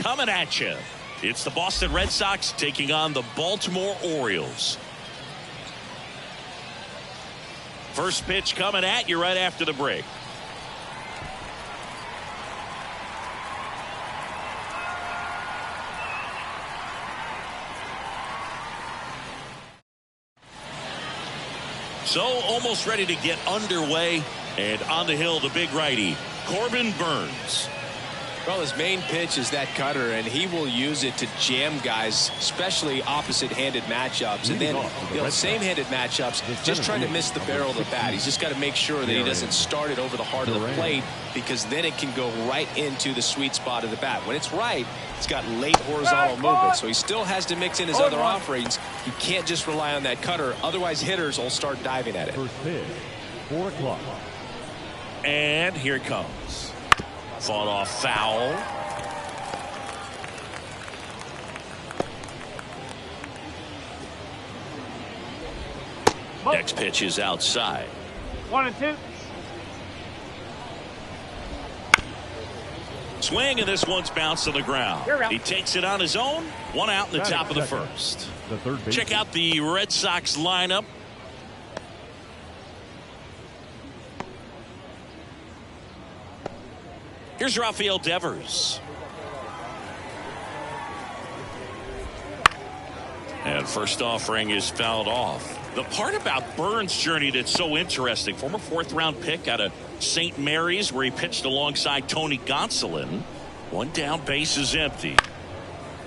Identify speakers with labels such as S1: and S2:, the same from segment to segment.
S1: Coming at you. It's the Boston Red Sox taking on the Baltimore Orioles. First pitch coming at you right after the break. So almost ready to get underway, and on the hill, the big righty, Corbin Burnes.
S2: Well, his main pitch is that cutter, and he will use it to jam guys, especially opposite-handed matchups. And then, same-handed matchups, just trying to miss the barrel of the bat. He's just got to make sure that he doesn't start it over the heart of the plate, because then it can go right into the sweet spot of the bat. When it's right, it's got late horizontal movement, so he still has to mix in his other offerings. He can't just rely on that cutter, otherwise hitters will start diving at it.
S3: First pitch, 4 o'clock.
S1: And here it comes. Fought off foul. Next pitch is outside.
S4: 1-2.
S1: Swing, and this one's bounced to the ground. He takes it on his own. 1 out in the top of the first. Check out the Red Sox lineup. Here's Rafael Devers. And first offering is fouled off. The part about Burnes' journey that's so interesting, former 4th-round pick out of St. Mary's, where he pitched alongside Tony Gonsolin. 1 down, base is empty.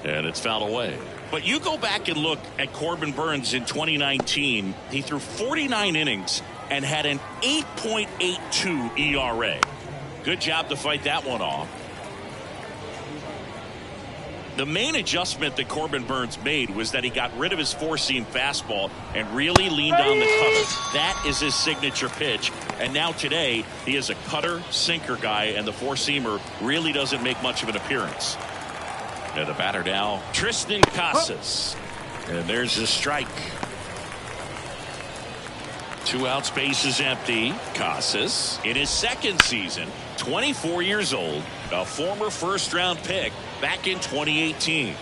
S1: And it's fouled away. But you go back and look at Corbin Burnes in 2019. He threw 49 innings and had an 8.82 ERA. Good job to fight that one off. The main adjustment that Corbin Burnes made was that he got rid of his 4-seam fastball and really leaned on the cutter. That is his signature pitch. And now today, he is a cutter, sinker guy, and the 4-seamer really doesn't make much of an appearance. And the batter now, Tristan Casas. And there's a strike. 2 outs, base is empty. Casas, in his 2nd season, 24 years old, a former 1st-round pick back in 2018.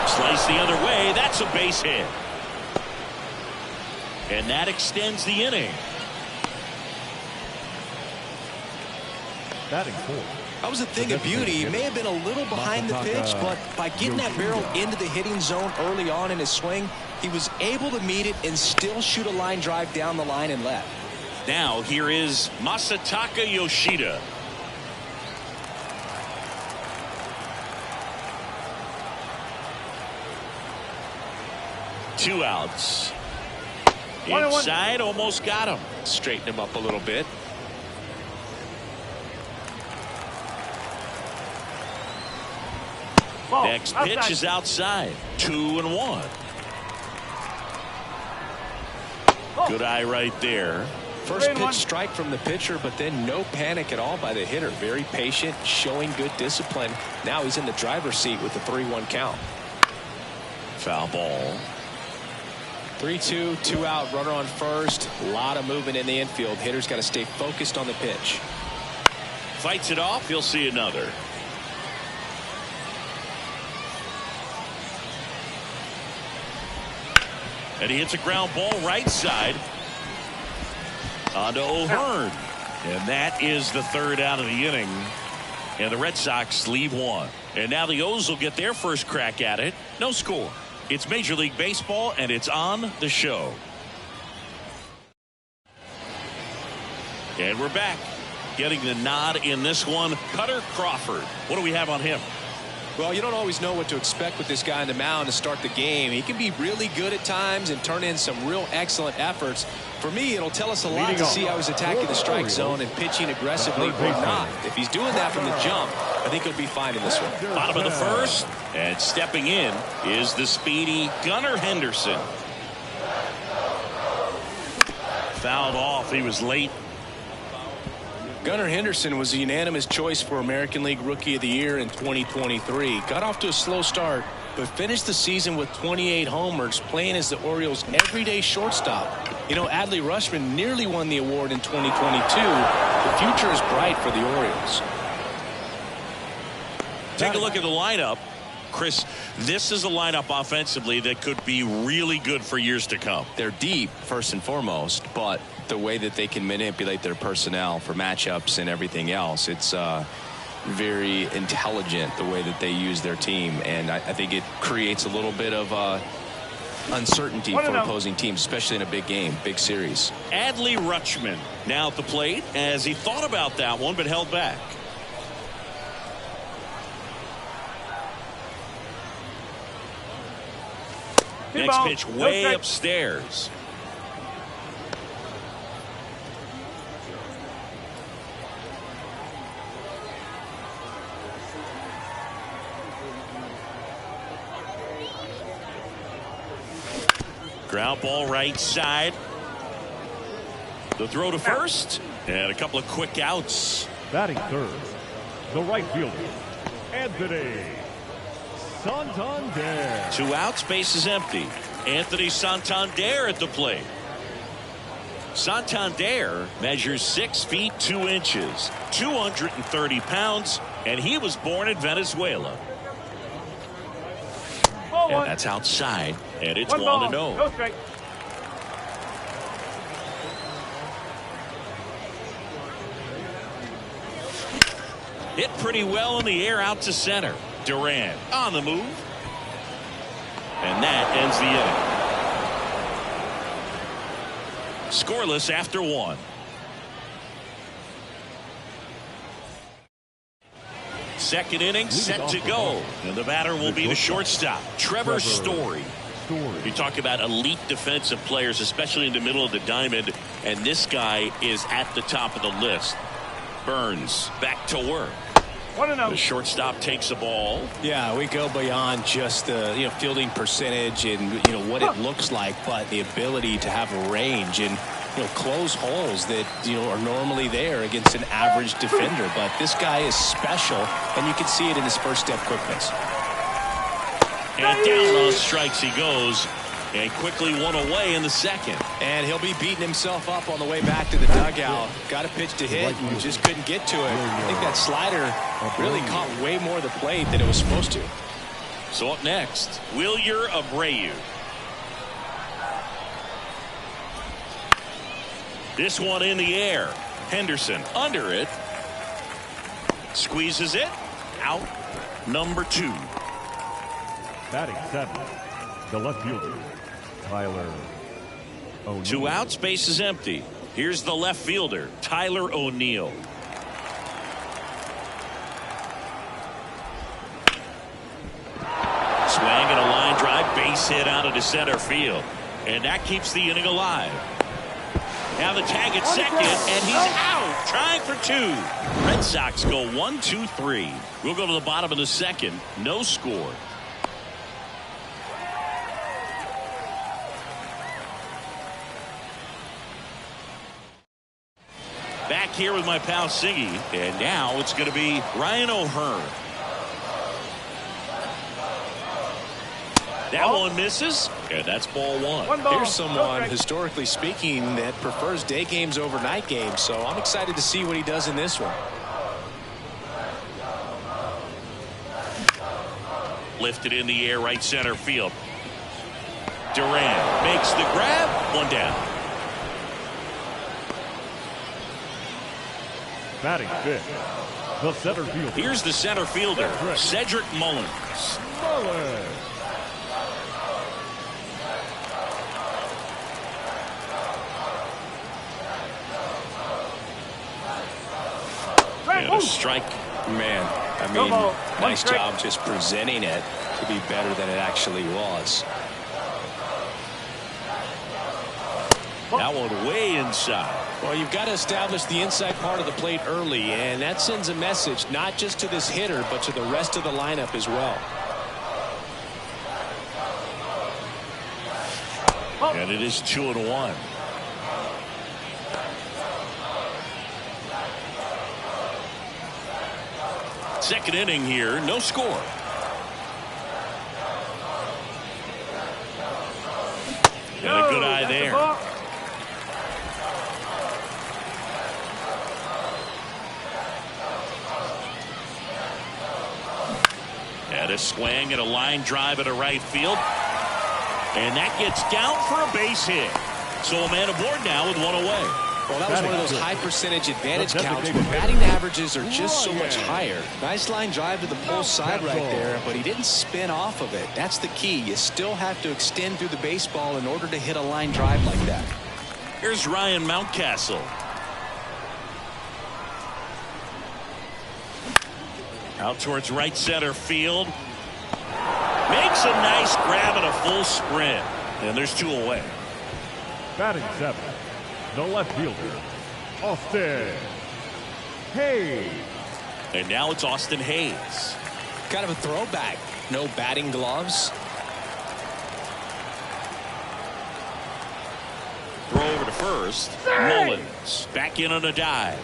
S1: Slice the other way. That's a base hit. And that extends the inning.
S3: Batting 4th.
S2: That was a thing of beauty. He may have been a little behind the pitch, but by getting that barrel into the hitting zone early on in his swing, he was able to meet it and still shoot a line drive down the line and left.
S1: Now here is Masataka Yoshida. Two outs. Inside, almost got him.
S2: Straighten him up a little bit.
S1: Next pitch is outside. 2-1. Good eye right there.
S2: First pitch strike from the pitcher, but then no panic at all by the hitter. Very patient, showing good discipline. Now he's in the driver's seat with the 3-1 count.
S1: Foul ball.
S2: 3-2, 2 out, runner on first. A lot of movement in the infield. Hitter's got to stay focused on the pitch.
S1: Fights it off. He'll see another. And he hits a ground ball right side onto O'Hearn. And that is the 3rd out of the inning. And the Red Sox leave 1. And now the O's will get their first crack at it. No score. It's Major League Baseball, and it's on the show. And we're back. Getting the nod in this one, Cutter Crawford. What do we have on him?
S2: Well, you don't always know what to expect with this guy on the mound to start the game. He can be really good at times and turn in some real excellent efforts. For me, it'll tell us a lot to see how he's attacking the strike zone and pitching aggressively or not. If he's doing that from the jump, I think he'll be fine in this one.
S1: Bottom of the first, and stepping in is the speedy Gunnar Henderson. Fouled off. He was late.
S2: Gunnar Henderson was a unanimous choice for American League Rookie of the Year in 2023. Got off to a slow start, but finished the season with 28 homers, playing as the Orioles' everyday shortstop. You know, Adley Rutschman nearly won the award in 2022, but the future is bright for the Orioles.
S1: Take a look at the lineup. Chris, this is a lineup offensively that could be really good for years to come.
S2: They're deep, first and foremost, but the way that they can manipulate their personnel for matchups and everything else, it's very intelligent the way that they use their team, and I think it creates a little bit of uncertainty for opposing teams, especially in a big game, big series.
S1: Adley Rutschman now at the plate as he thought about that one but held back. Next pitch way upstairs. Ground ball right side. The throw to first and a couple of quick outs.
S3: Batting third, the right fielder, Anthony Santander.
S1: 2 outs, base is empty. Anthony Santander at the plate. Santander measures 6 feet 2 inches, 230 pounds, and he was born in Venezuela. And that's outside, and it's 1-0. Hit pretty well in the air out to center. Duran on the move. And that ends the inning. Scoreless after 1. Second inning set to go. And the batter will be the shortstop, Trevor Story. You talk about elite defensive players, especially in the middle of the diamond, and this guy is at the top of the list. Burns back to work. The shortstop takes the ball.
S2: Yeah, we go beyond just the fielding percentage and what it looks like, but the ability to have a range and close holes that are normally there against an average defender. But this guy is special, and you can see it in his first step quickness.
S1: And down on strikes he goes. And quickly 1 away in the second.
S2: And he'll be beating himself up on the way back to the dugout. Got a pitch to hit and just couldn't get to it. I think that slider really caught way more of the plate than it was supposed to.
S1: So up next, Wilyer Abreu. This one in the air. Henderson under it. Squeezes it. Out. Number 2.
S3: Batting 7, the left fielder, Tyler O'Neill.
S1: 2 outs, base is empty. Here's the left fielder, Tyler O'Neill. Swing and a line drive, base hit out into center field. And that keeps the inning alive. Now the tag at second, and he's out, trying for 2. Red Sox go 1-2-3. We'll go to the bottom of the second. No score. Back here with my pal Siggy, and now it's going to be Ryan O'Hearn. That one misses, and that's ball 1.
S2: Here's someone, historically speaking, that prefers day games over night games, so I'm excited to see what he does in this one.
S1: Lifted in the air, right center field. Duran makes the grab, 1 down.
S3: Batting 5th, the center fielder.
S1: Here's the center fielder, Cedric Mullins. And a strike.
S2: Man, I mean, nice job just presenting it to be better than it actually was.
S1: That one way inside.
S2: Well, you've got to establish the inside part of the plate early, and that sends a message not just to this hitter, but to the rest of the lineup as well.
S1: And it is 2-1. Second inning here, no score. And a good eye there. And a swing and a line drive at a right field. And that gets down for a base hit. So a man aboard now with one away.
S2: Well, that was one of those high percentage advantage counts where batting averages are just so much higher. Nice line drive to the pull side right there, but he didn't spin off of it. That's the key. You still have to extend through the baseball in order to hit a line drive like that.
S1: Here's Ryan Mountcastle. Out towards right center field. Makes a nice grab and a full sprint. And there's two away.
S3: Batting 7, the left fielder, Austin Hayes.
S1: And now it's Austin Hayes.
S2: Kind of a throwback. No batting gloves.
S1: Throw over to first. Mullins back in on a dive.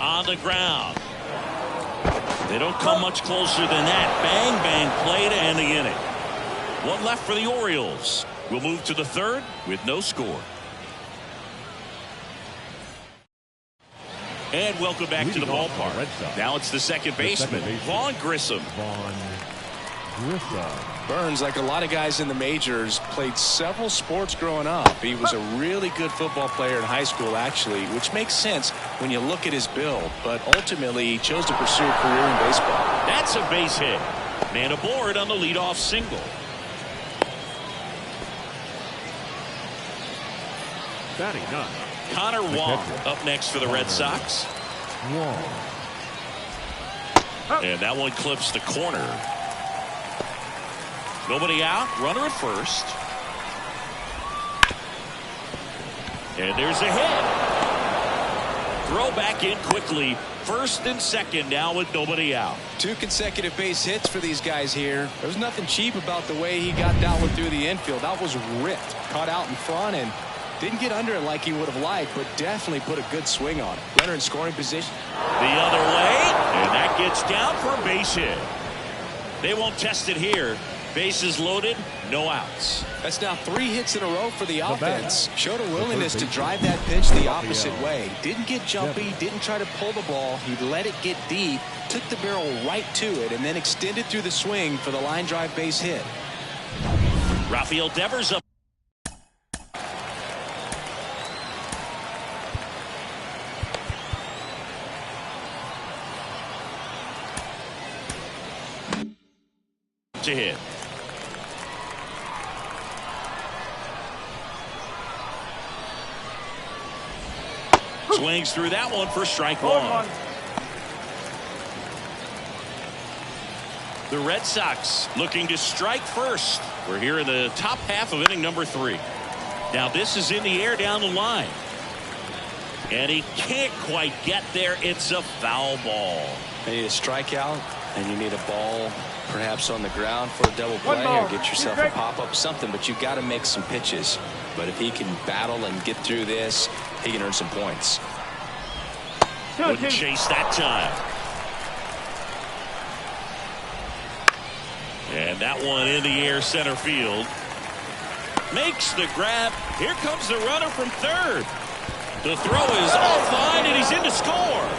S1: On the ground. They don't come much closer than that. Bang, bang play to end the inning. One left for the Orioles. We'll move to the third with no score. And welcome back to the ballpark. Now it's the second baseman, Vaughn Grissom.
S2: Burns, like a lot of guys in the majors, played several sports growing up. He was a really good football player in high school, actually, which makes sense when you look at his build. But ultimately, he chose to pursue a career in baseball.
S1: That's a base hit. Man aboard on the leadoff single.
S3: Batting 9.
S1: Connor Wong up next for the Red Sox. And that one clips the corner. Nobody out. Runner at first. And there's a hit. Throw back in quickly. First and second now with nobody out.
S2: 2 consecutive base hits for these guys here. There's nothing cheap about the way he got that one through the infield. That was ripped. Caught out in front and didn't get under it like he would have liked, but definitely put a good swing on it. Runner in scoring position.
S1: The other way. And that gets down for a base hit. They won't test it here. Bases loaded, no outs.
S2: That's now 3 hits in a row for the offense. Showed a willingness to drive that pitch the opposite way. Didn't get jumpy, didn't try to pull the ball. He let it get deep, took the barrel right to it, and then extended through the swing for the line drive base hit.
S1: Rafael Devers up. To hit. Swings through that one for strike one. The Red Sox looking to strike first. We're here in the top half of inning number 3. Now this is in the air down the line. And he can't quite get there. It's a foul ball.
S2: You need a strikeout and you need a ball perhaps on the ground for a double play or get yourself a pop-up something, but you got to make some pitches. But if he can battle and get through this, he can earn some points.
S1: Wouldn't chase that time. And that one in the air center field. Makes the grab. Here comes the runner from third. The throw is all fine and he's in to score.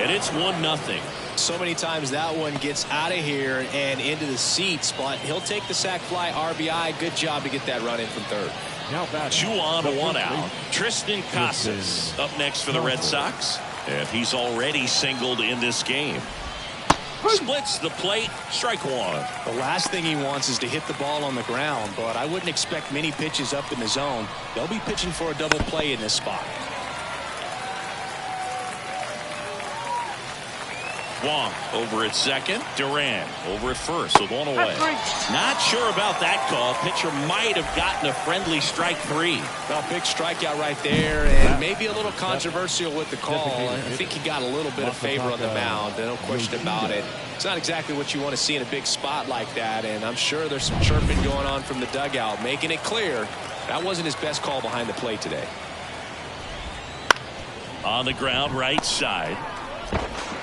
S1: And it's 1-0.
S2: So many times that one gets out of here and into the seats, but he'll take the sac fly RBI. Good job to get that run in from third.
S3: Now back.
S1: 2 on, 1 out. Tristan Casas up next for the Red Sox. And he's already singled in this game. Splits the plate. Strike one.
S2: The last thing he wants is to hit the ball on the ground, but I wouldn't expect many pitches up in the zone. They'll be pitching for a double play in this spot.
S1: Wong over at second. Duran over at first with 1 away. Not sure about that call. Pitcher might have gotten a friendly strike 3.
S2: Well, big strikeout right there, and maybe a little controversial with the call. I think he got a little bit of favor on the mound. No question about it. It's not exactly what you want to see in a big spot like that, and I'm sure there's some chirping going on from the dugout, making it clear that wasn't his best call behind the plate today.
S1: On the ground right side.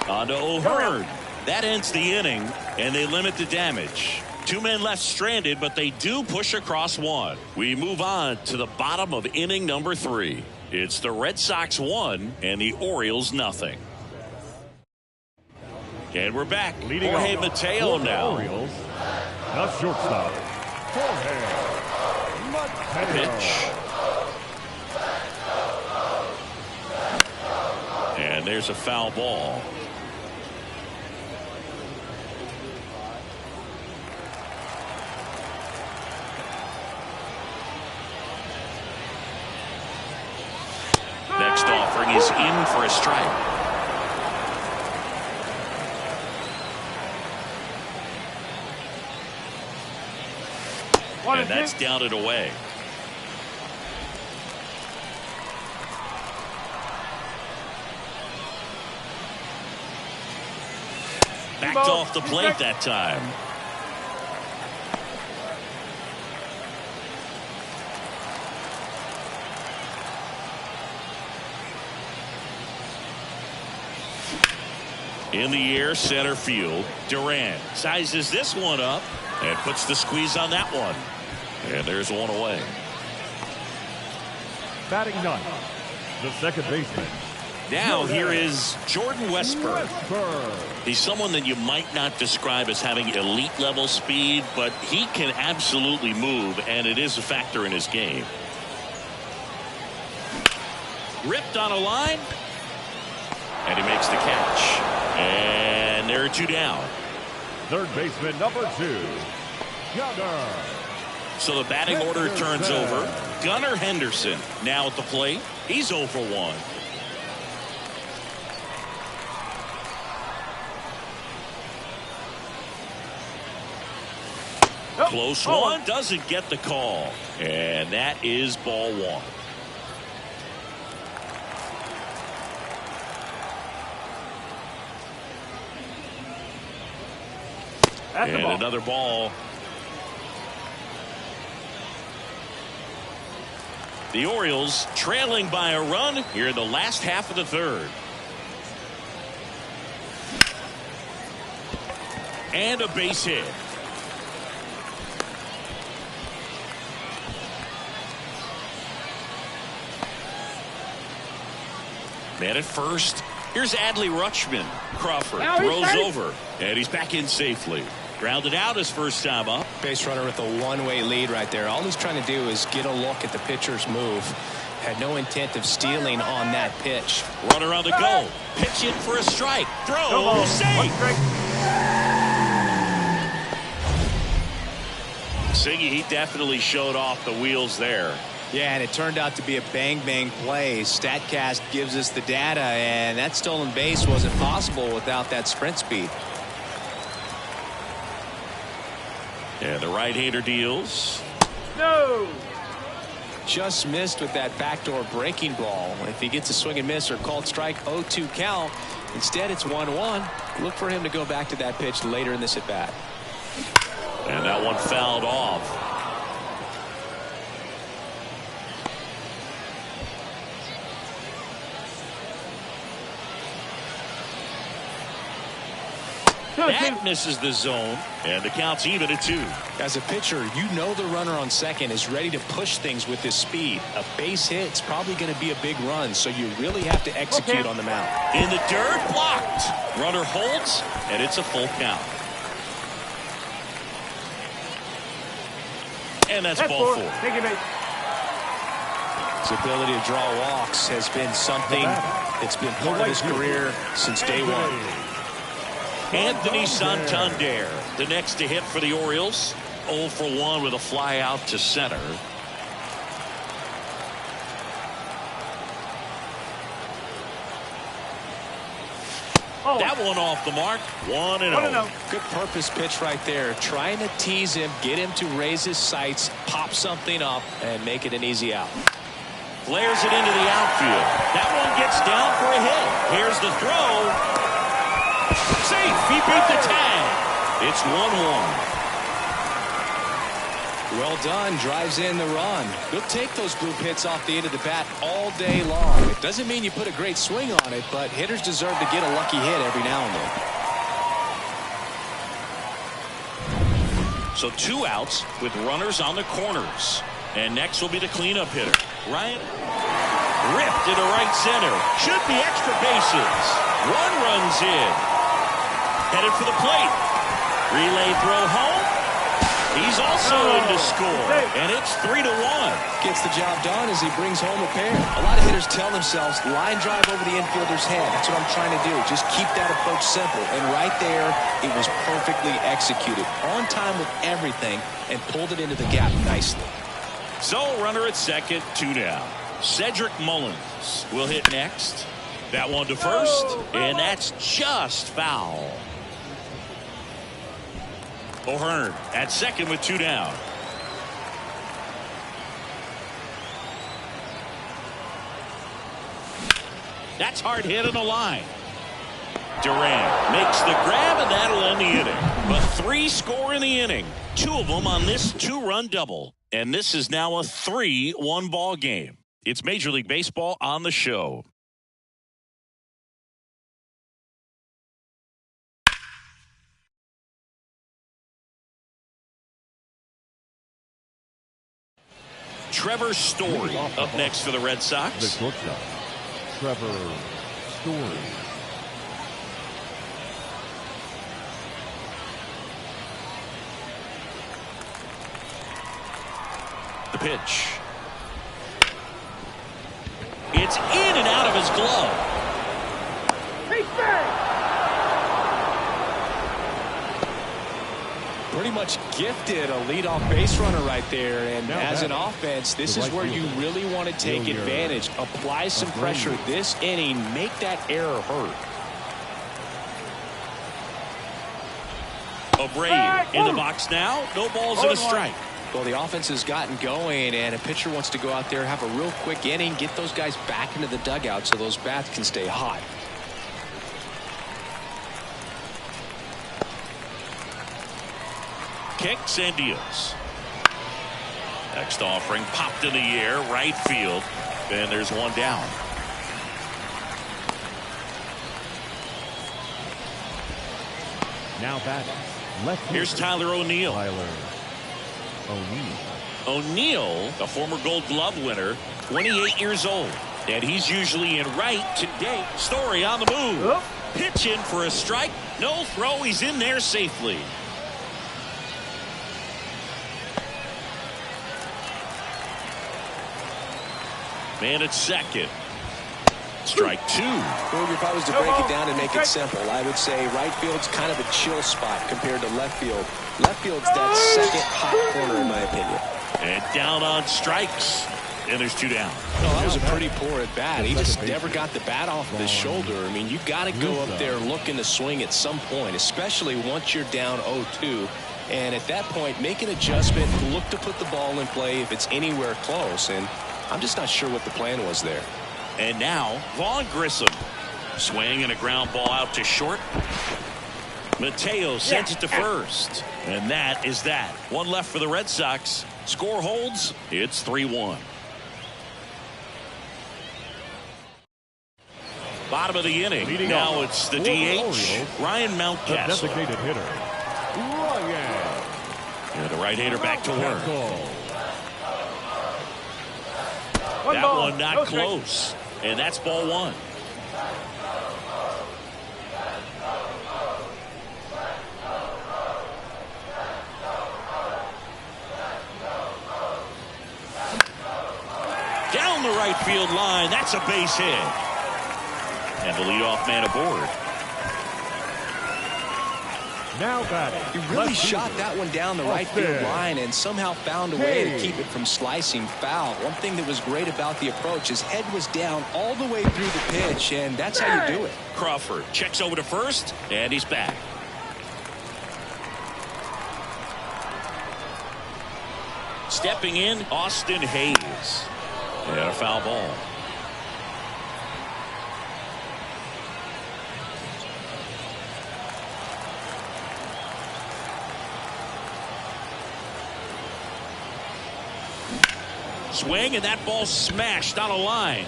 S1: On to O'Hearn. That ends the inning, and they limit the damage. Two men left stranded, but they do push across one. We move on to the bottom of inning number 3. It's the Red Sox 1 and the Orioles nothing. And we're back.
S3: Leading
S1: Jorge
S3: off
S1: Mateo
S3: for the
S1: now.
S3: Orioles, the shortstop, Jorge Mateo.
S1: Pitch. And there's a foul ball. Next offering is in for a strike. And that's down and away. Backed off the plate that time. In the air, center field. Durant sizes this one up and puts the squeeze on that one. And there's one away.
S3: Batting ninth, the second baseman.
S1: Now here is Jordan Westburg. He's someone that you might not describe as having elite level speed, but he can absolutely move, and it is a factor in his game. Ripped on a line, and he makes the catch. And there are two down.
S3: Third baseman number 2, Gunnar.
S1: So the batting order turns over. Gunnar Henderson now at the plate. He's 0 for 1. Close one, doesn't get the call. And that is ball 1. And another ball. The Orioles trailing by a run here in the last half of the third. And a base hit. Man at first. Here's Adley Rutschman. Crawford throws over, and he's back in safely. Grounded out his first time up.
S2: Base runner with a one-way lead right there. All he's trying to do is get a look at the pitcher's move. Had no intent of stealing on that pitch.
S1: Runner on the go. Pitch in for a strike. Throw. Safe. Siggy, he definitely showed off the wheels there.
S2: Yeah, and it turned out to be a bang-bang play. StatCast gives us the data, and that stolen base wasn't possible without that sprint speed.
S1: And the right-hander deals.
S2: No! Just missed with that backdoor breaking ball. If he gets a swing and miss or called strike, 0-2 count. Instead, it's 1-1. Look for him to go back to that pitch later in this at-bat.
S1: And that one fouled off. That misses the zone, and the count's even at 2.
S2: As a pitcher, you know the runner on second is ready to push things with his speed. A base hit's probably going to be a big run, so you really have to execute on the mound.
S1: In the dirt, blocked. Runner holds, and it's a full count. And that's ball 4.
S4: Thank you, mate.
S2: His ability to draw walks has been something that's been part of his career since day one.
S1: Anthony Santander, the next to hit for the Orioles. 0 for 1 with a fly out to center. That one off the mark. 1-0.
S2: Good purpose pitch right there. Trying to tease him, get him to raise his sights, pop something up, and make it an easy out.
S1: Flares it into the outfield. That one gets down for a hit. Here's the throw. Safe. He beat the tag. It's 1-1.
S2: Well done. Drives in the run. He'll take those blue hits off the end of the bat all day long. It doesn't mean you put a great swing on it, but hitters deserve to get a lucky hit every now and then.
S1: So 2 outs with runners on the corners. And next will be the cleanup hitter. Ryan ripped into right center. Should be extra bases. 1 run's in. Headed for the plate. Relay throw home. He's also in to score. And it's 3-1.
S2: Gets the job done as he brings home a pair. A lot of hitters tell themselves, line drive over the infielder's head. That's what I'm trying to do. Just keep that approach simple. And right there, it was perfectly executed. On time with everything and pulled it into the gap nicely.
S1: So runner at second, 2 down. Cedric Mullins will hit next. That one to first, and that's just foul. O'Hearn at second with 2 down. That's hard hit on the line. Durant makes the grab, and that'll end the inning. But 3 score in the inning. 2 of them on this 2-run double. And this is now a 3-1 ball game. It's Major League Baseball on the show. Trevor Story up next for the Red Sox.
S3: The shortstop, Trevor Story.
S1: The pitch. It's in and out of his glove.
S2: Pretty much gifted a leadoff base runner right there. And
S3: now
S2: as an offense, this is where you really want to take advantage. Apply some pressure this inning. Make that error hurt.
S1: Abreu in the box now. No balls and a strike.
S2: Well, the offense has gotten going, and a pitcher wants to go out there, have a real quick inning, get those guys back into the dugout so those bats can stay hot.
S1: Kicks and deals. Next offering popped in the air, right field, and there's 1 down.
S3: Now batting. Left fielder.
S1: Here's Tyler O'Neill. O'Neill, the former Gold Glove winner, 28 years old, and he's usually in right today. Story on the move. Pitch in for a strike. No throw. He's in there safely. Man at second. Strike 2.
S2: Well, if I was to break it down and make it simple, I would say right field's kind of a chill spot compared to left field. Left field's that second hot corner, in my opinion.
S1: And down on strikes. And there's 2 down.
S2: Well, that was a pretty poor at bat. He just never got the bat off of his shoulder. I mean, you got to go up there looking to swing at some point, especially once you're down 0-2. And at that point, make an adjustment, look to put the ball in play if it's anywhere close. And I'm just not sure what the plan was there.
S1: And now, Vaughn Grissom. Swing and a ground ball out to short. Mateo sends it to first. And that is that. 1 left for the Red Sox. Score holds. It's 3-1. Bottom of the inning.
S3: Leading
S1: now
S3: off
S1: it's the
S3: for
S1: DH,
S3: Orioles,
S1: Ryan
S3: the
S1: Mountcastle.
S3: designated hitter, Ryan.
S1: And the right-hander back to work.
S3: One
S1: That
S3: ball,
S1: one not
S3: no
S1: close. And that's ball 1. Down the right field line. That's a base hit. And the leadoff man aboard.
S3: Now batting.
S2: He really shot that one down the right field line and somehow found a way to keep it from slicing foul. One thing that was great about the approach, his head was down all the way through the pitch, and that's how you do it.
S1: Crawford checks over to first, and he's back. Stepping in, Austin Hayes. And a foul ball. Swing, and that ball smashed on a line.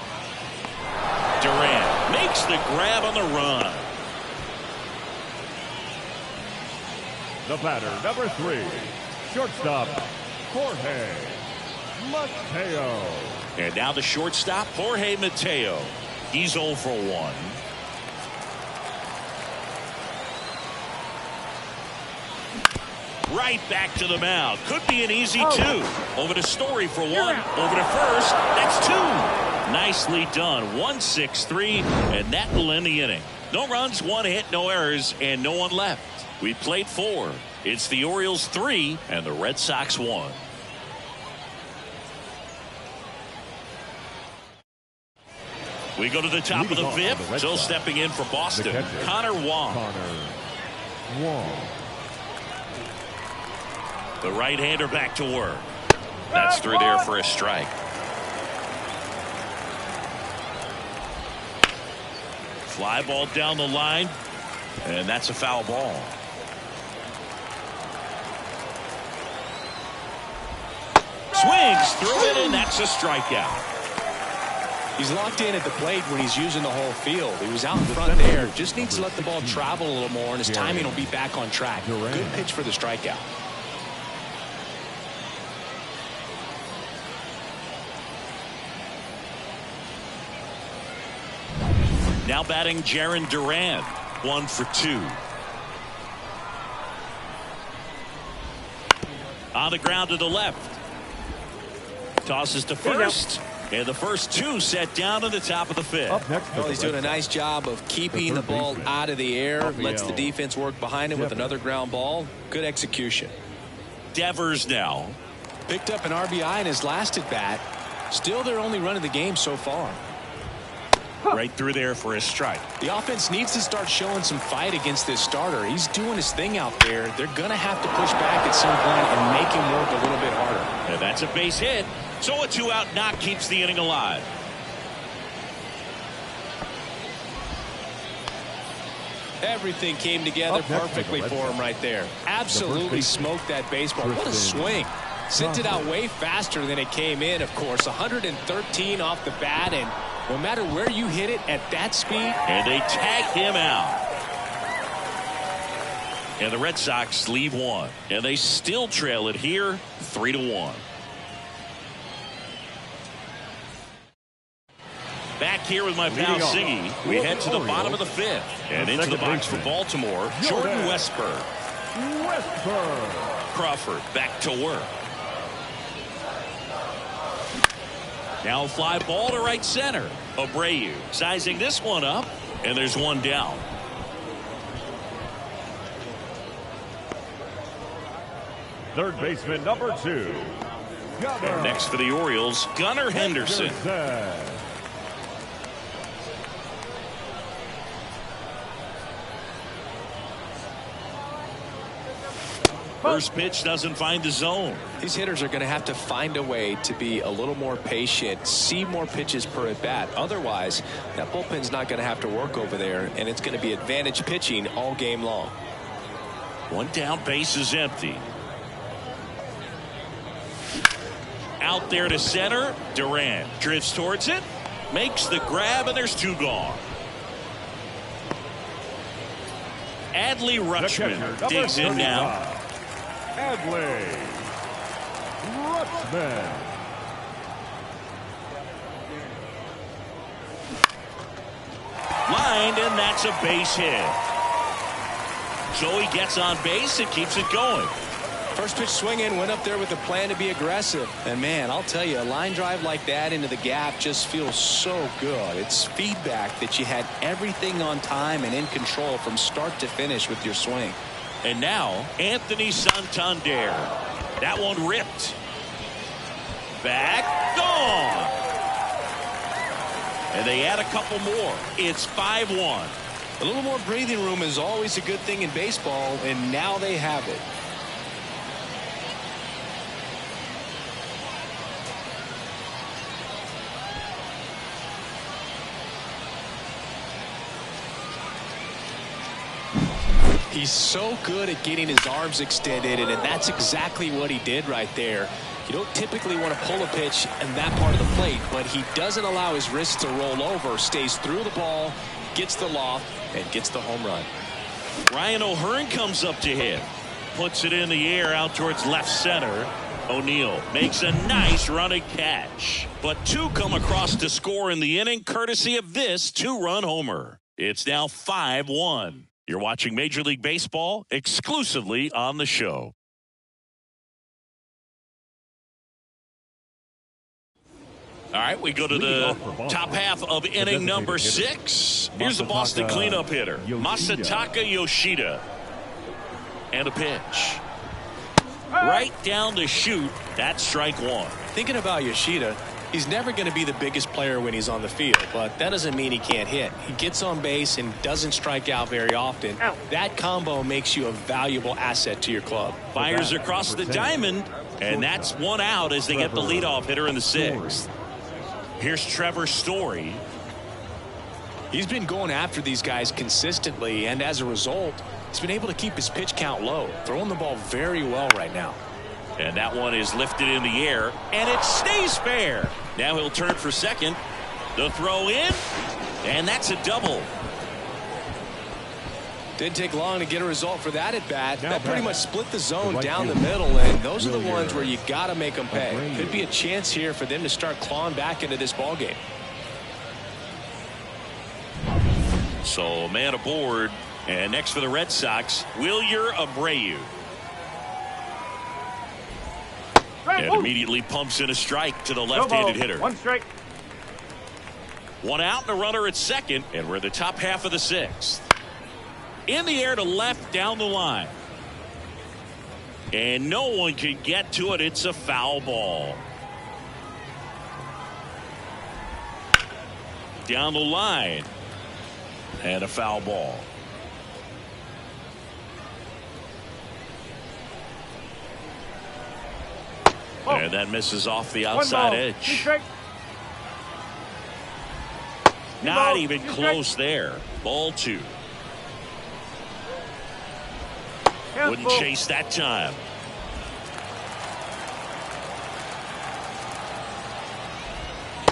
S1: Durant makes the grab on the run.
S3: The batter, number 3, shortstop, Jorge Mateo.
S1: And now the shortstop, Jorge Mateo. He's 0 for 1. Right back to the mound. Could be an easy 2. Over to Story for 1. Over to first. That's 2. Nicely done. 1-6-3, and that will end the inning. No runs, 1 hit, no errors, and no one left. We played 4. It's the Orioles 3 and the Red Sox 1. We go to the top of the 5th. Still stepping in for Boston, Connor Wong. The right-hander back to work. That's through there for a strike. Fly ball down the line, and that's a foul ball. Swings through it, and that's a strikeout.
S2: He's locked in at the plate when he's using the whole field. He was out in front there. Just needs to let the ball travel a little more, and his timing will be back on track. Good pitch for the strikeout.
S1: Now batting Jarren Duran, 1 for 2. On the ground to the left. Tosses to first. And the first 2 set down to the top of the 5th.
S2: Well, he's doing a nice job of keeping the ball out of the air. Lets the defense work behind him with another ground ball. Good execution.
S1: Devers now.
S2: Picked up an RBI in his last at bat. Still their only run of the game so far.
S1: Right through there for a strike.
S2: The offense needs to start showing some fight against this starter. He's doing his thing out there. They're going to have to push back at some point and make him work a little bit harder.
S1: And that's a base hit. So a 2-out knock keeps the inning alive.
S2: Everything came together perfectly for him right there. Absolutely smoked that baseball. What a swing. Sent it out way faster than it came in, of course. 113 off the bat, and no matter where you hit it at that speed.
S1: And they tag him out. And the Red Sox leave 1. And they still trail it here 3-1. Back here with my pal Siggy. We head to the bottom of the 5th. And into the box for Baltimore, Jordan Westburg. Crawford back to work. Now a fly ball to right center. Abreu sizing this one up, and there's 1 down.
S3: Third baseman number 2.
S1: And next for the Orioles, Gunnar Henderson. First pitch doesn't find the zone.
S2: These hitters are going to have to find a way to be a little more patient, see more pitches per at bat. Otherwise, that bullpen's not going to have to work over there, and it's going to be advantage pitching all game long.
S1: 1 down, base is empty. Out there to center. Duran drifts towards it, makes the grab, and there's 2 gone. Adley Rutschman digs in now.
S3: Adley Rutschman.
S1: Lined, and that's a base hit. So he gets on base and keeps it going.
S2: First pitch swinging, went up there with a plan to be aggressive. And man, I'll tell you, a line drive like that into the gap just feels so good. It's feedback that you had everything on time and in control from start to finish with your swing.
S1: And now Anthony Santander. That one ripped. Back, gone. And they add a couple more. It's 5-1.
S2: A little more breathing room is always a good thing in baseball, and now they have it. He's so good at getting his arms extended, and that's exactly what he did right there. You don't typically want to pull a pitch in that part of the plate, but he doesn't allow his wrists to roll over, stays through the ball, gets the loft, and gets the home run.
S1: Ryan O'Hearn comes up to hit. puts it in the air out towards left center. O'Neill makes a nice running catch, but two come across to score in the inning courtesy of this two-run homer. It's now 5-1. You're watching Major League Baseball exclusively on the show. All right, we go to the top half of inning number 6. Here's the Boston cleanup hitter, Masataka Yoshida. And a pitch. Right down the chute. That's strike one.
S2: Thinking about Yoshida, he's never going to be the biggest player when he's on the field, but that doesn't mean he can't hit. He gets on base and doesn't strike out very often. That combo makes you a valuable asset to your club.
S1: Fires across the diamond, and that's one out as they get the leadoff hitter in the 6th. Here's Trevor Story.
S2: He's been going after these guys consistently, and as a result, he's been able to keep his pitch count low, throwing the ball very well right now.
S1: And that one is lifted in the air, and it stays fair. Now he'll turn for second. The throw in, and that's a double.
S2: Didn't take long to get a result for that at bat. That pretty much split the zone down the middle, and those are the ones where you got to make them pay. Could be a chance here for them to start clawing back into this ball game.
S1: So man aboard, and next for the Red Sox, Wilyer Abreu. And immediately pumps in a strike to the left-handed hitter.
S3: One strike.
S1: One out and a runner at second, and we're in the top half of the 6th. In the air to left down the line. And no one can get to it. It's a foul ball. Down the line. And a foul ball. And that misses off the outside edge. Not even close there. Ball 2. Wouldn't chase that time.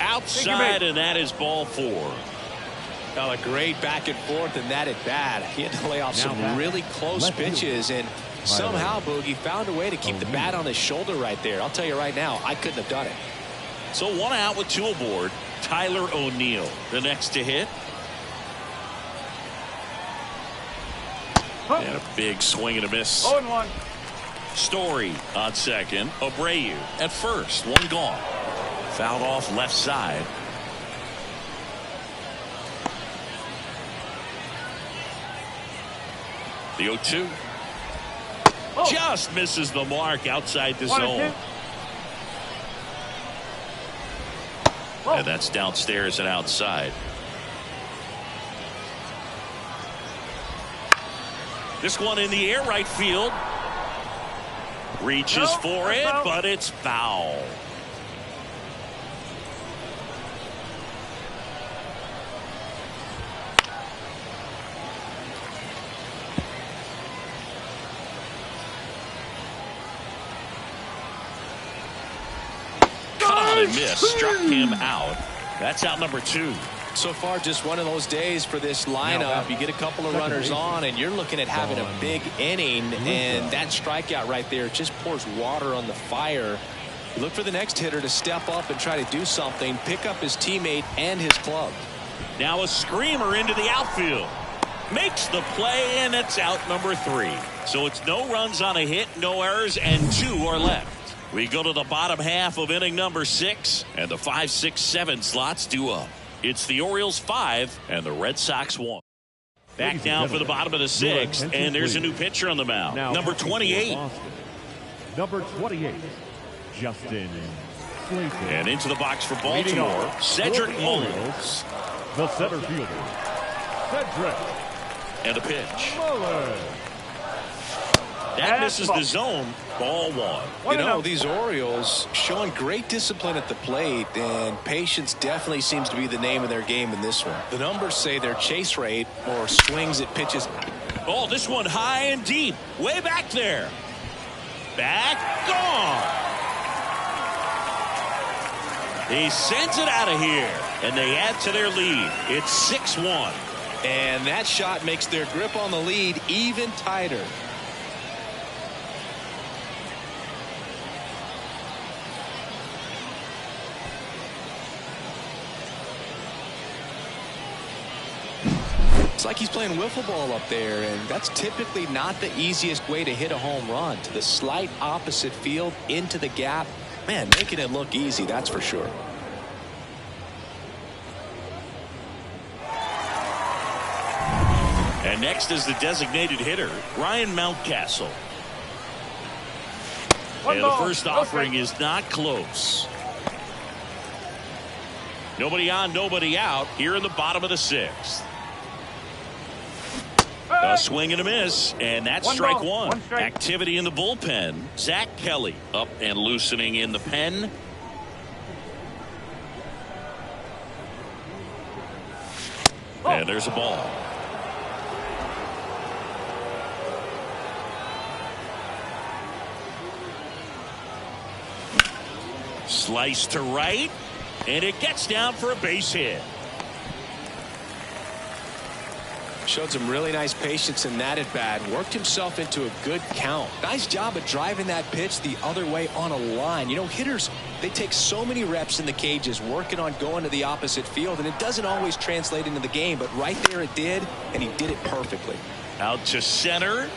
S1: Outside, and that is ball 4.
S2: Now a great back and forth, and that at bat. He had to lay off some really close pitches, and somehow Boogie found a way to keep the bat on his shoulder right there. I'll tell you right now, I couldn't have done it.
S1: So one out with 2 aboard. Tyler O'Neill, the next to hit. And a big swing and a miss.
S3: 0-1.
S1: Story on second. Abreu at first. One gone. Fouled off left side. The 0-2. Just misses the mark outside the zone. And that's downstairs and outside. This one in the air, right field. Reaches for it, but it's foul. Caught and missed. Struck him out. That's out number 2.
S2: So far, just one of those days for this lineup. You get a couple of runners on, and you're looking at having a big inning, and that strikeout right there just pours water on the fire. You look for the next hitter to step up and try to do something, pick up his teammate and his club.
S1: Now a screamer into the outfield. Makes the play, and it's out number 3. So it's no runs on a hit, no errors, and 2 are left. We go to the bottom half of inning number 6, and the 5, 6, 7 slots due up. It's the Orioles 5 and the Red Sox 1. Back down for the bottom of the 6th, and there's a new pitcher on the mound. Number 28.
S3: Number 28, Justin Slayton.
S1: And into the box for Baltimore, Cedric Mullins.
S3: The center fielder, Cedric.
S1: And a pitch.
S3: Mullins.
S1: That misses the zone. Ball 1.
S2: You know, these Orioles showing great discipline at the plate, and patience definitely seems to be the name of their game in this one. The numbers say their chase rate or swings at pitches.
S1: Oh, this one high and deep. Way back there. Back. Gone. He sends it out of here, and they add to their lead. It's 6-1.
S2: And that shot makes their grip on the lead even tighter. It's like he's playing wiffle ball up there, and that's typically not the easiest way to hit a home run. To the slight opposite field, into the gap. Man, making it look easy, that's for sure.
S1: And next is the designated hitter, Ryan Mountcastle. And the first offering is not close. Nobody on, nobody out here in the bottom of the sixth. A swing and a miss, and that's strike one. Activity in the bullpen. Zach Kelly up and loosening in the pen. And there's a ball. Slice to right, and it gets down for a base hit.
S2: Showed some really nice patience in that at bat. Worked himself into a good count. Nice job of driving that pitch the other way on a line. You know, hitters, they take so many reps in the cages working on going to the opposite field, and it doesn't always translate into the game, but right there it did, and he did it perfectly.
S1: Out to center.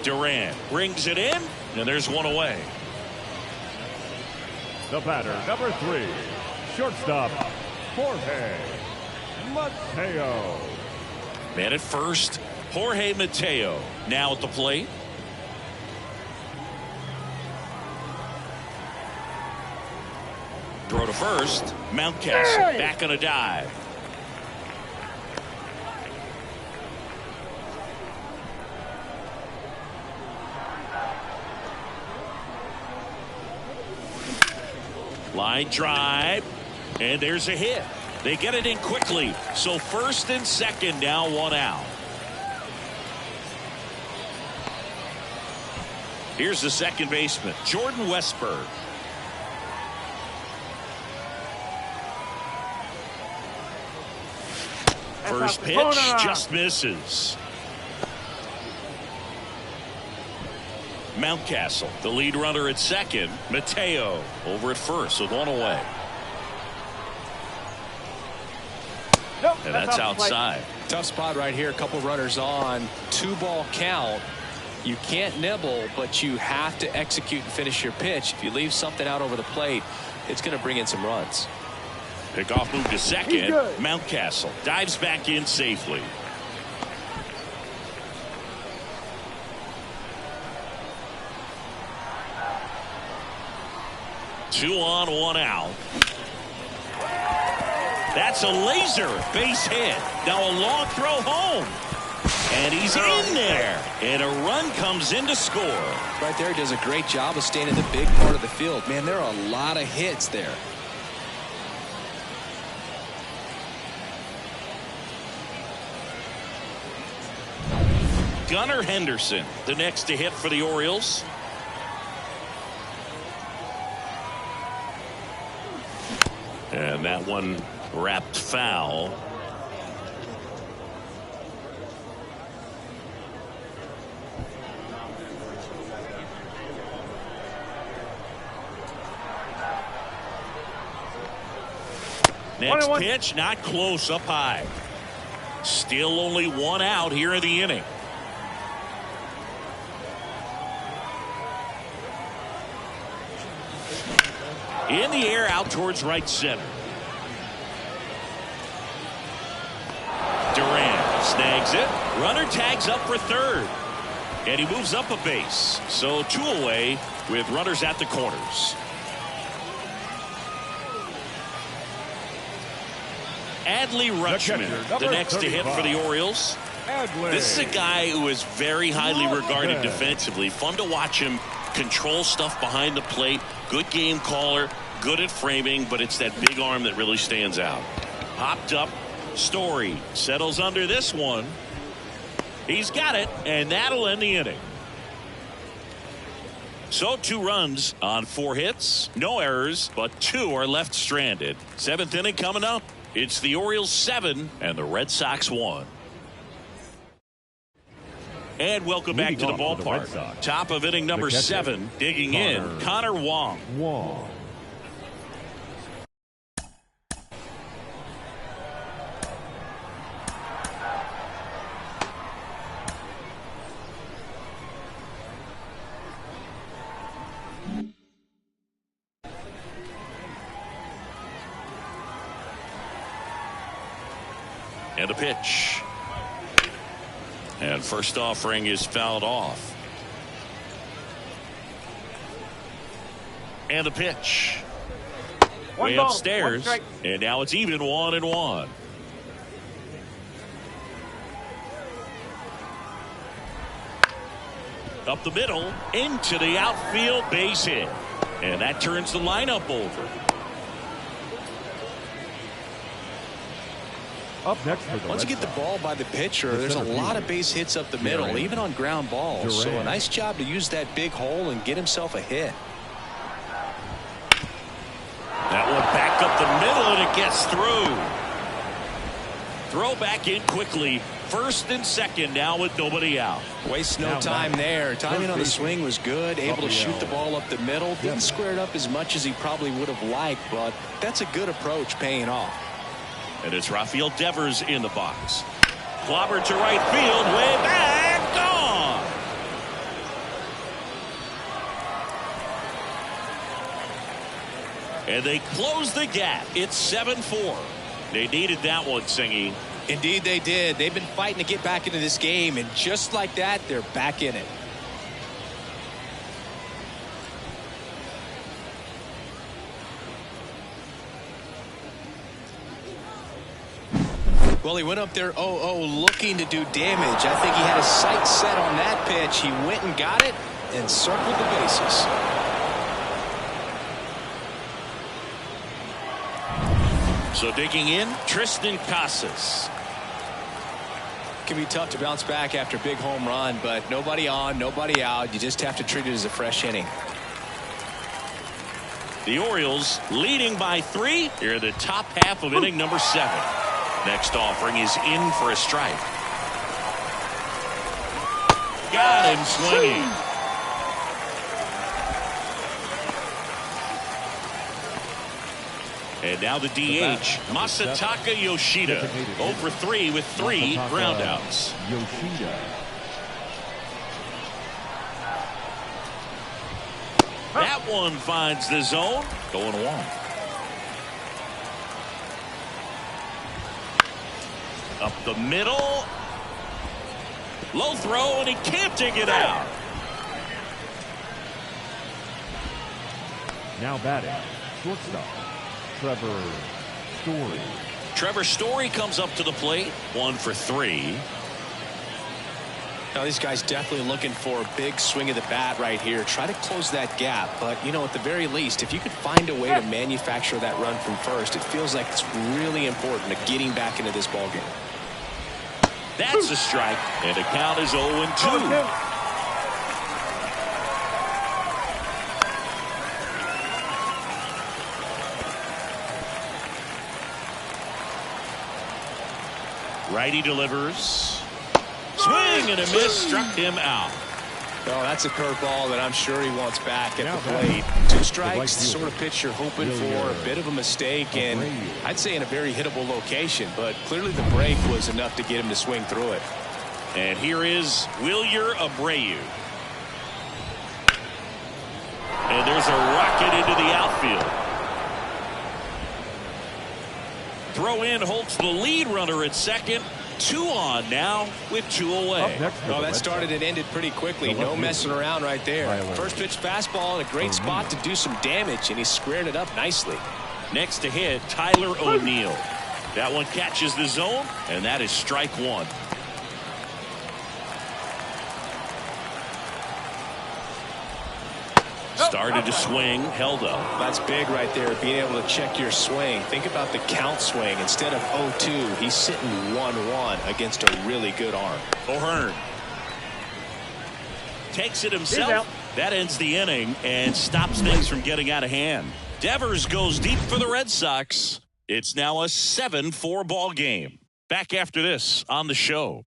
S1: Duran brings it in, and there's one away.
S3: The batter, number 3, shortstop, Jorge Mateo.
S1: Man at first, Jorge Mateo now at the plate. Throw to first. Mountcastle back on a dive. Line drive, and there's a hit. They get it in quickly, so first and second now, one out. Here's the second baseman, Jordan Westberg. First pitch just misses. Mountcastle, the lead runner at second. Mateo over at first with one away. And that's outside.
S2: Tough spot right here. A couple runners on. 2-ball count. You can't nibble, but you have to execute and finish your pitch. If you leave something out over the plate, it's going to bring in some runs.
S1: Pickoff move to second. Mountcastle dives back in safely. Two on, one out. That's a laser base hit. Now a long throw home. And he's in there. And a run comes in to score.
S2: Right there, does a great job of staying in the big part of the field. Man, there are a lot of hits there.
S1: Gunnar Henderson, the next to hit for the Orioles. And that one wrapped foul. Next pitch, not close, up high. Still only one out here in the inning. In the air, out towards right center. Duran snags it. Runner tags up for third. And he moves up a base. So two away with runners at the corners. Adley Rutschman, the next to hit for the Orioles. This is a guy who is very highly regarded defensively. Fun to watch him control stuff behind the plate. Good game caller, good at framing, but it's that big arm that really stands out. Popped up. Story settles under this one. He's got it, and that'll end the inning. So 2 runs on 4 hits, no errors, but 2 are left stranded. 7th inning coming up. It's the Orioles 7 and the Red Sox 1. And welcome back to the ballpark. Top of inning number 7, digging in, Connor Wong. And a pitch. And first offering is fouled off. And a pitch. Way upstairs. And now it's even 1-1. Up the middle, into the outfield, base hit. And that turns the lineup over.
S3: Up next for the
S2: Once you get the ball by the pitcher, there's a lot of base hits up the middle, even on ground balls. So a nice job to use that big hole and get himself a hit.
S1: That one back up the middle, and it gets through. Throw back in quickly. First and second now with nobody out.
S2: Waste no time there. Timing on the swing was good. Able to shoot the ball up the middle. Didn't square it up as much as he probably would have liked, but that's a good approach paying off.
S1: And it's Rafael Devers in the box. Clobbered to right field. Way back. Gone. And they close the gap. It's 7-4. They needed that one, Singy.
S2: Indeed they did. They've been fighting to get back into this game, and just like that, they're back in it. Well, he went up there 0-0 looking to do damage. I think he had his sights set on that pitch. He went and got it and circled the bases.
S1: So digging in, Tristan Casas.
S2: Can be tough to bounce back after a big home run, but nobody on, nobody out. You just have to treat it as a fresh inning.
S1: The Orioles leading by 3 here in the top half of inning number 7. Next offering is in for a strike. Got him swinging. And now the DH, Masataka Yoshida, 0 for 3 with 3 groundouts.
S3: Yoshida.
S1: That one finds the zone. Going 1. Up the middle. Low throw, and he can't dig it out.
S3: Now batting, shortstop, Trevor Story.
S1: Trevor Story comes up to the plate. 1 for 3.
S2: Now, these guys definitely looking for a big swing of the bat right here. Try to close that gap. But, you know, at the very least, if you could find a way to manufacture that run from first, it feels like it's really important to getting back into this ballgame.
S1: That's a strike, and the count is 0-2. Righty delivers. Swing and a miss, struck him out.
S2: Oh, that's a curveball that I'm sure he wants back at the plate. 2 strikes, the sort of pitch you're hoping for. A bit of a mistake, and I'd say in a very hittable location, but clearly the break was enough to get him to swing through it.
S1: And here is Wilyer Abreu. And there's a rocket into the outfield. Throw in holds the lead runner at second. 2 on now with 2 away.
S2: Oh, that started and ended pretty quickly. No messing around right there. First pitch fastball in a great spot to do some damage, and he squared it up nicely.
S1: Next to hit, Tyler O'Neill. That one catches the zone, and that is strike 1. Started to swing, held up.
S2: That's big right there, being able to check your swing. Think about the count swing. Instead of 0-2, he's sitting 1-1 against a really good arm.
S1: O'Hearn takes it himself. That ends the inning and stops things from getting out of hand. Devers goes deep for the Red Sox. It's now a 7-4 ball game. Back after this on the show.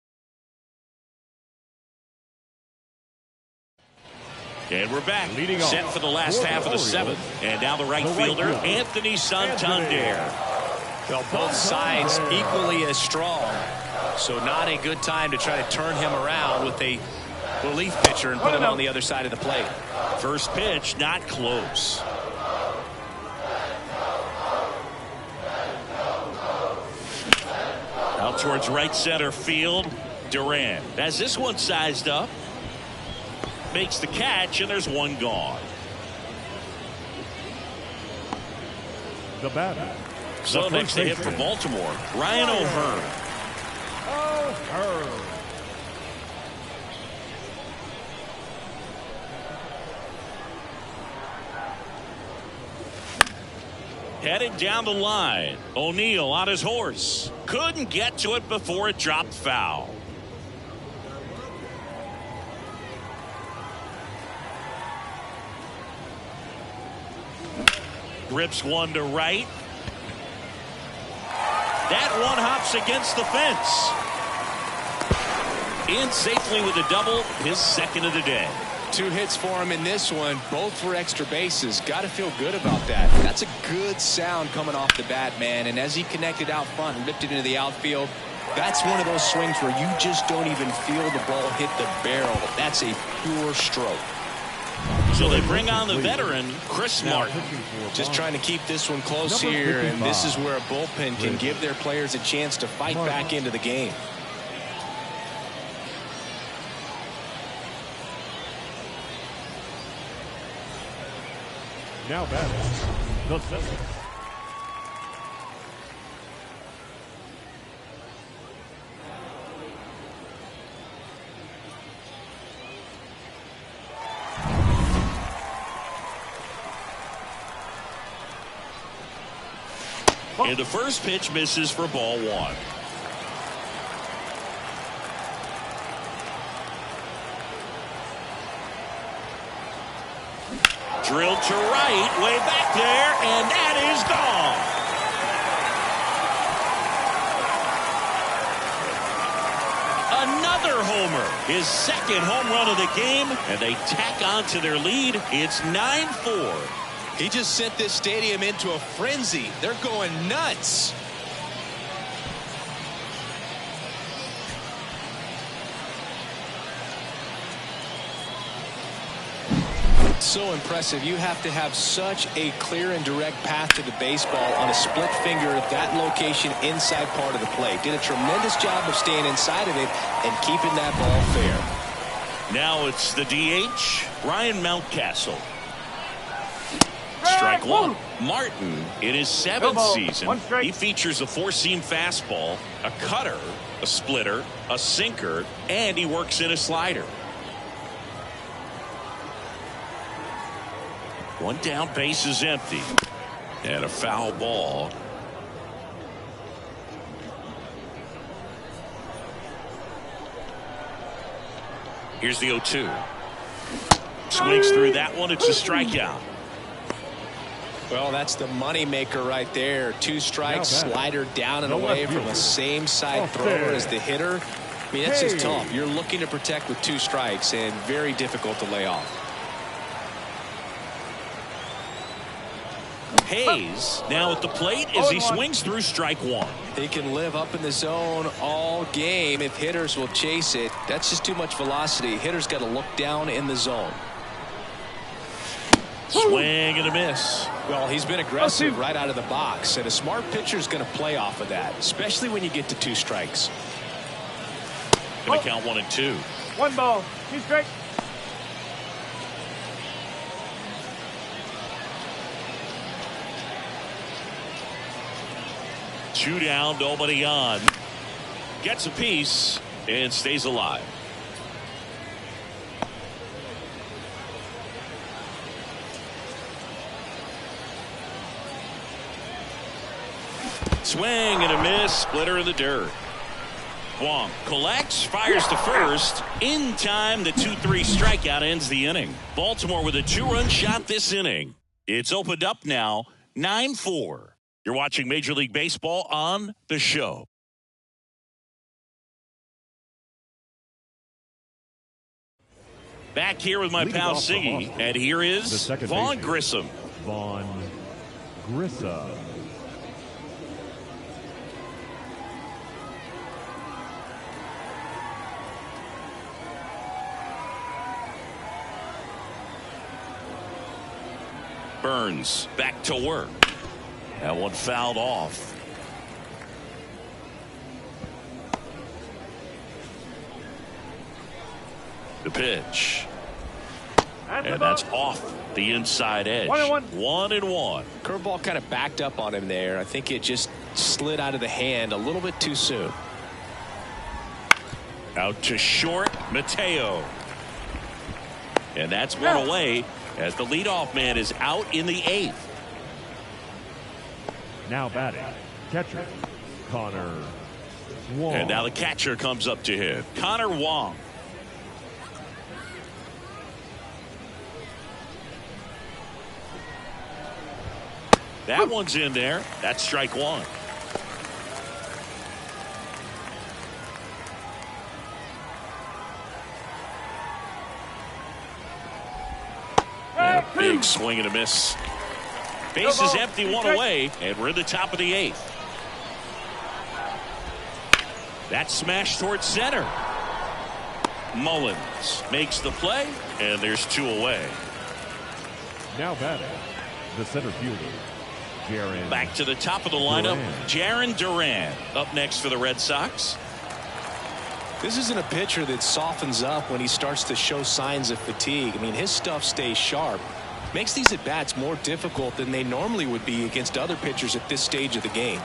S1: And we're back, set for the last half of the 7th. And now the right fielder, Anthony Santander.
S2: Well, both sides equally as strong. So not a good time to try to turn him around with a relief pitcher and put him on the other side of the plate.
S1: First pitch, not close. towards right center field. Durant has this one sized up. Makes the catch, and there's one gone.
S3: The batter.
S1: So next to hit for Baltimore, Ryan O'Hearn. Headed down the line. O'Neill on his horse. Couldn't get to it before it dropped foul. Rips one to right. That one hops against the fence. In safely with a double, his second of the day.
S2: 2 hits for him in this one, both for extra bases. Got to feel good about that. That's a good sound coming off the bat, man. And as he connected out front and ripped it into the outfield, that's one of those swings where you just don't even feel the ball hit the barrel. That's a pure stroke.
S1: So they bring on the veteran, Chris Martin.
S2: Just trying to keep this one close here, and this is where a bullpen can give their players a chance to fight back into the game.
S3: Now batting, the center.
S1: And the first pitch misses for ball 1. Drilled to right, way back there, and that is gone. Another homer, his second home run of the game, and they tack on to their lead. It's 9-4.
S2: He just sent this stadium into a frenzy. They're going nuts. So impressive. You have to have such a clear and direct path to the baseball on a split finger at that location inside part of the plate. Did a tremendous job of staying inside of it and keeping that ball fair.
S1: Now it's the DH, Ryan Mountcastle. Strike one. Martin in his 7th season. He features a 4-seam fastball, a cutter, a splitter, a sinker, and he works in a slider. One down, base is empty. And a foul ball. Here's the 0-2. Swings through that one. It's a strikeout.
S2: Well, that's the money maker right there. 2 strikes, slider down and away from the same side thrower as the hitter. I mean, that's just tough. You're looking to protect with 2 strikes and very difficult to lay off.
S1: Hayes now at the plate as he swings through strike 1.
S2: He can live up in the zone all game if hitters will chase it. That's just too much velocity. Hitters got to look down in the zone.
S1: Swing and a miss.
S2: Well, he's been aggressive right out of the box, and a smart pitcher is going to play off of that, especially when you get to 2 strikes.
S1: Going to count 1 and 2.
S3: 1 ball, 2 strikes.
S1: Two down, nobody on. Gets a piece and stays alive. Swing and a miss. Splitter in the dirt. Wong collects, fires to first. In time, the 2-3 strikeout ends the inning. Baltimore with a 2-run shot this inning. It's opened up now, 9-4. You're watching Major League Baseball on The Show. Back here with my pal Siggy, and here is Vaughn Grissom.
S3: Vaughn Grissom.
S1: Burns back to work. That one fouled off. The pitch. And that's off the inside edge. 1-1.
S2: Curveball kind of backed up on him there. I think it just slid out of the hand a little bit too soon.
S1: Out to short, Mateo. And that's one away as the leadoff man is out in the 8th.
S3: Now batting, catcher, Connor Wong.
S1: And now the catcher comes up to hit. Connor Wong. That one's in there. That's strike one. And a big swing and a miss. Base is empty, one away, and we're in the top of the 8th. That smash towards center. Mullins makes the play, and there's 2 away.
S3: Now batting, the center fielder, Jaron.
S1: Back to the top of the lineup, Jarren Duran up next for the Red Sox.
S2: This isn't a pitcher that softens up when he starts to show signs of fatigue. I mean, his stuff stays sharp. Makes these at-bats more difficult than they normally would be against other pitchers at this stage of the game.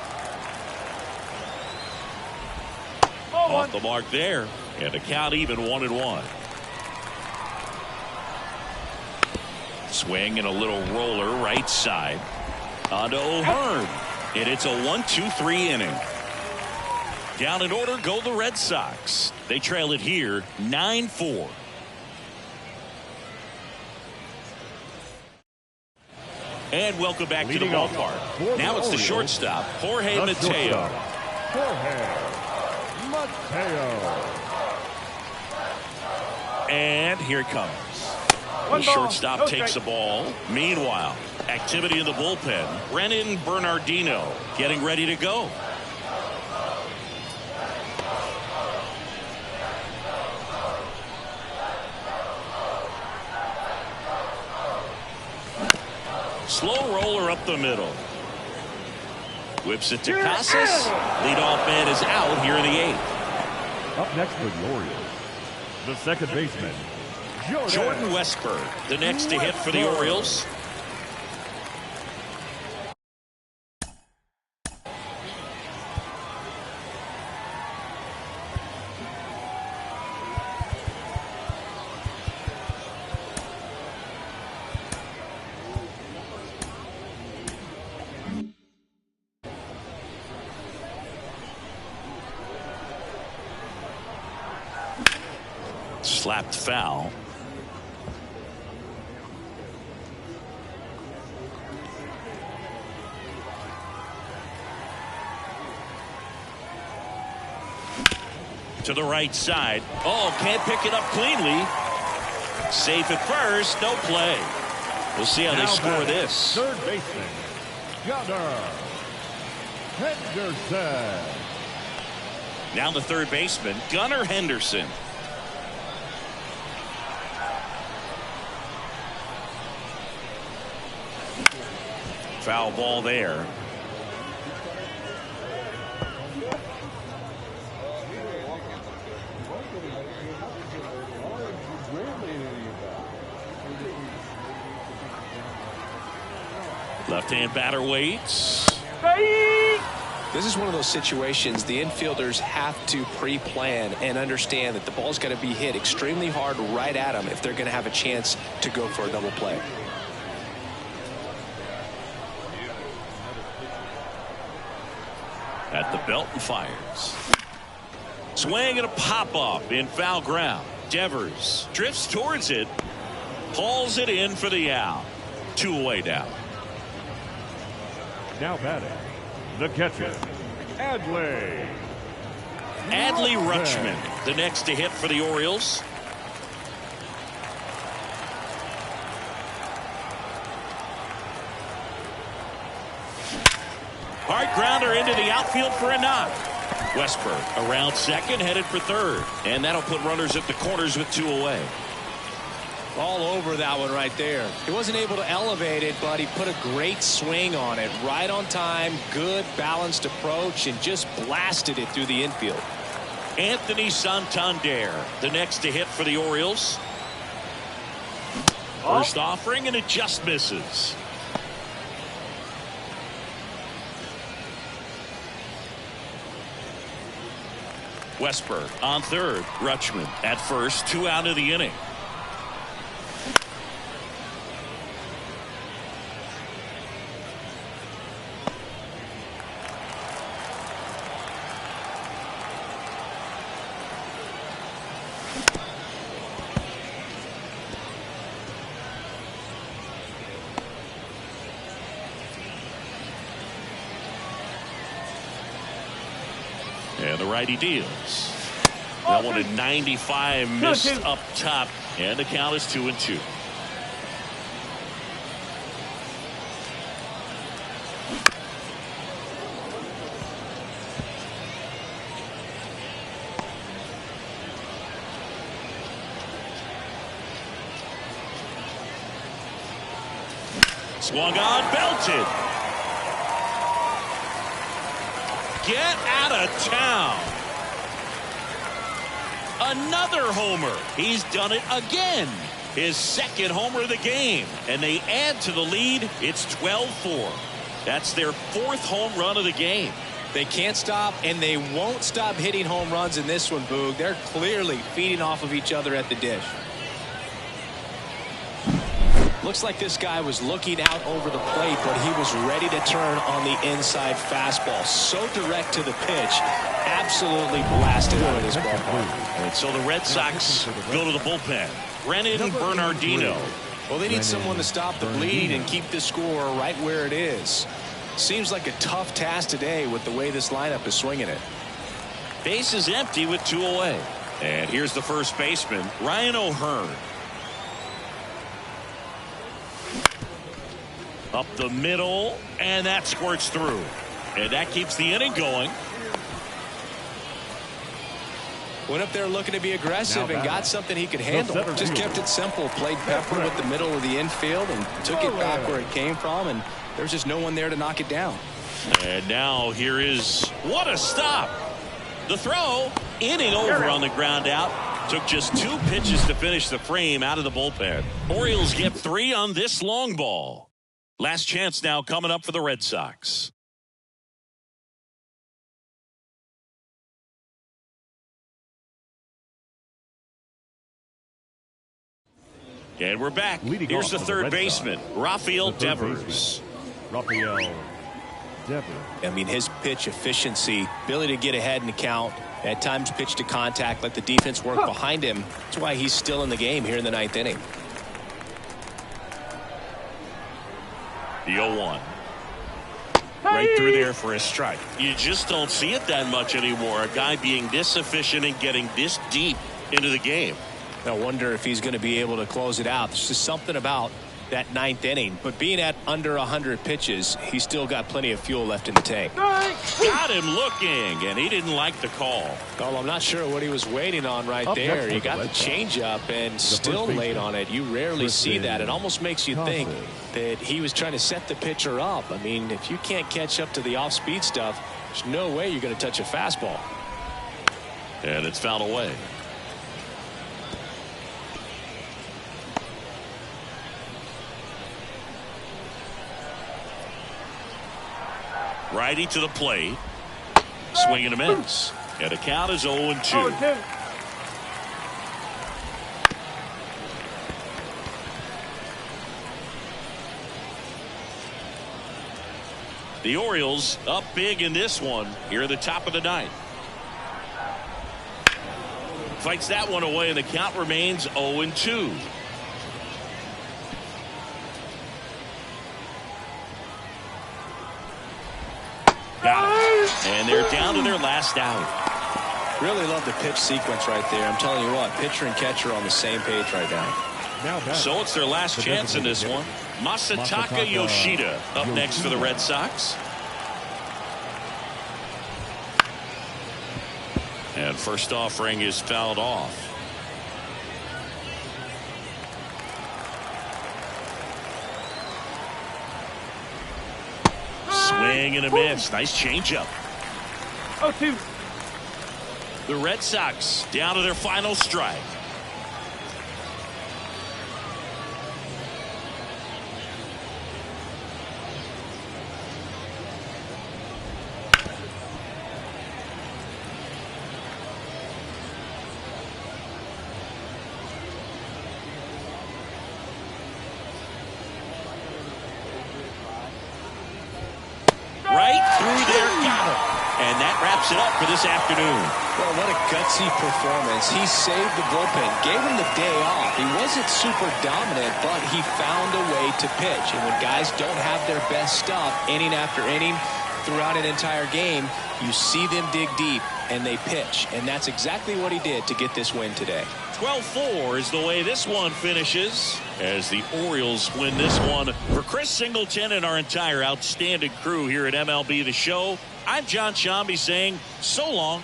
S1: Off the mark there, and the count even 1-1. Swing and a little roller right side. Onto O'Hearn. And it's a 1-2-3 inning. Down in order go the Red Sox. They trail it here 9-4. And welcome back to the ballpark. Now it's the shortstop, Jorge Mateo. And here it comes. The shortstop takes the ball. Meanwhile, activity in the bullpen. Brennan Bernardino getting ready to go. Slow roller up the middle. Whips it to Casas. Leadoff man is out here in the 8th.
S3: Up next for the Orioles, the second baseman,
S1: Jordan Westburg, the next to hit for the Orioles. Slapped foul. To the right side. Oh, can't pick it up cleanly. Safe at first. No play. We'll see how they score this.
S3: Third baseman, Gunnar Henderson.
S1: Now the third baseman, Gunnar Henderson. Foul ball there. Left-hand batter waits.
S2: This is one of those situations the infielders have to pre-plan and understand that the ball's got to be hit extremely hard right at them if they're going to have a chance to go for a double play.
S1: At the belt and fires. Swing and a pop-off in foul ground. Devers drifts towards it. Hauls it in for the out. 2 away now.
S3: Now batting, the catcher, Adley
S1: Rutschman, the next to hit for the Orioles. Hard grounder into the outfield for a knock. Westburg around second, headed for third. And that'll put runners at the corners with 2 away.
S2: All over that one right there. He wasn't able to elevate it, but he put a great swing on it. Right on time, good balanced approach, and just blasted it through the infield.
S1: Anthony Santander, the next to hit for the Orioles. First offering, and it just misses. Westberg on third. Rutschman at first. 2 out of the inning. And the righty deals. That one at 95, missed up top, and the count is 2-2. Swung on, belted. Get out of town. Another homer. He's done it again. His second homer of the game. And they add to the lead. It's 12-4. That's their 4th home run of the game.
S2: They can't stop, and they won't stop hitting home runs in this one, Boog. They're clearly feeding off of each other at the dish. Looks like this guy was looking out over the plate, but he was ready to turn on the inside fastball. So direct to the pitch. Absolutely blasted out of this ballpark.
S1: And so the Red Sox go to the bullpen. Brennan Bernardino.
S2: Well, they need someone to stop the bleed and keep the score right where it is. Seems like a tough task today with the way this lineup is swinging it.
S1: Base is empty with 2 away. And here's the first baseman, Ryan O'Hearn. Up the middle, and that squirts through. And that keeps the inning going.
S2: Went up there looking to be aggressive and got something he could handle. Just kept it simple. Played pepper with the middle of the infield and took it back where it came from, and there's just no one there to knock it down.
S1: And now here is, what a stop. The throw, inning over on the ground out. Took just 2 pitches to finish the frame out of the bullpen. Orioles get 3 on this long ball. Last chance now coming up for the Red Sox. And we're back. Here's the third baseman, Rafael Devers.
S3: Rafael Devers.
S2: I mean, his pitch efficiency, ability to get ahead in the count, at times pitch to contact, let the defense work behind him. That's why he's still in the game here in the 9th inning.
S1: The 0-1. Right through there for a strike. You just don't see it that much anymore. A guy being this efficient and getting this deep into the game.
S2: I wonder if he's going to be able to close it out. There's just something about that 9th inning. But being at under 100 pitches, he's still got plenty of fuel left in the tank.
S1: Got him looking, and he didn't like the call.
S2: Well, I'm not sure what he was waiting on right there. He got the changeup and still late on it. You rarely see that. It almost makes you think that he was trying to set the pitcher up. I mean, if you can't catch up to the off-speed stuff, there's no way you're going to touch a fastball.
S1: And it's fouled away. Righty to the plate. Swing and a miss. And the count is 0-2. The Orioles up big in this one here at the top of the 9th. Fights that one away, and the count remains 0-2. And they're down to their last out.
S2: Really love the pitch sequence right there. I'm telling you what, pitcher and catcher are on the same page right now.
S1: So it's their last chance in this one. Masataka Yoshida up next for the Red Sox. And first offering is fouled off. Swing and a miss. Nice changeup.
S3: 0-2.
S1: The Red Sox down to their final strike. Right through there, got him. And that wraps it up for this afternoon.
S2: Well, what a gutsy performance. He saved the bullpen, gave him the day off. He wasn't super dominant, but he found a way to pitch. And when guys don't have their best stuff, inning after inning, throughout an entire game, you see them dig deep and they pitch. And that's exactly what he did to get this win today.
S1: 12-4 is the way this one finishes as the Orioles win this one. For Chris Singleton and our entire outstanding crew here at MLB The Show, I'm John Shambi saying so long.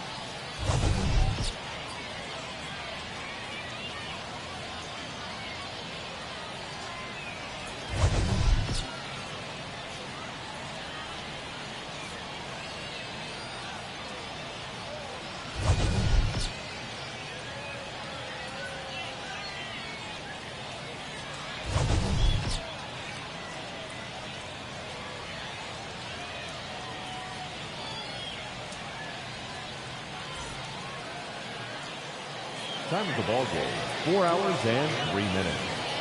S3: Time of the ball game, 4 hours and 3 minutes.